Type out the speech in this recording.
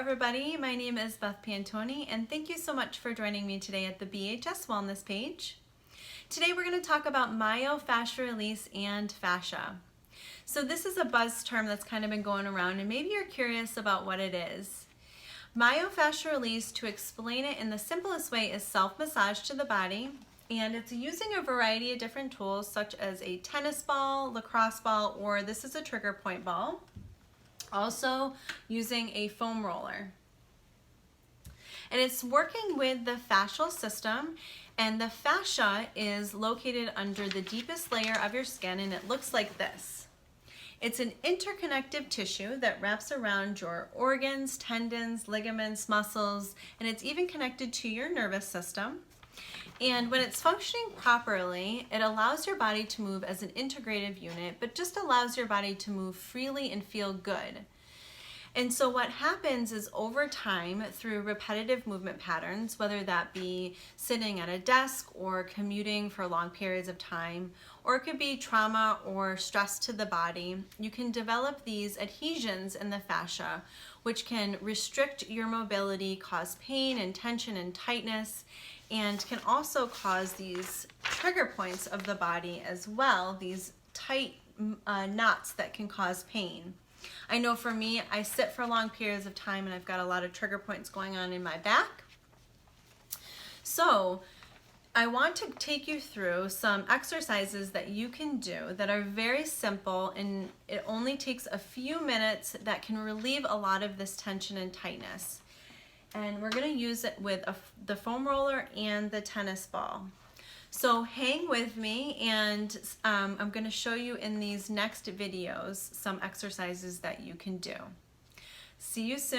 everybody, my name is Beth Pantoni and thank you so much for joining me today at the BHS Wellness page. Today we're going to talk about myofascial release and fascia. So this is a buzz term that's kind of been going around and maybe you're curious about what it is. Myofascial release, to explain it in the simplest way, is self-massage to the body, and it's using a variety of different tools such as a tennis ball, lacrosse ball, or this is a trigger point ball. Also using a foam roller. And it's working with the fascial system, and the fascia is located under the deepest layer of your skin, and it looks like this. It's an interconnective tissue that wraps around your organs, tendons, ligaments, muscles, and it's even connected to your nervous system. And when it's functioning properly, it allows your body to move as an integrative unit, but just allows your body to move freely and feel good. And so what happens is, over time, through repetitive movement patterns, whether that be sitting at a desk or commuting for long periods of time, or it could be trauma or stress to the body, you can develop these adhesions in the fascia, which can restrict your mobility, cause pain and tension and tightness, and can also cause these trigger points of the body as well, these tight knots that can cause pain. I know for me, I sit for long periods of time and I've got a lot of trigger points going on in my back. So I want to take you through some exercises that you can do that are very simple, and it only takes a few minutes, that can relieve a lot of this tension and tightness. And we're going to use it with the foam roller and the tennis ball. So hang with me, and I'm going to show you in these next videos some exercises that you can do. See you soon.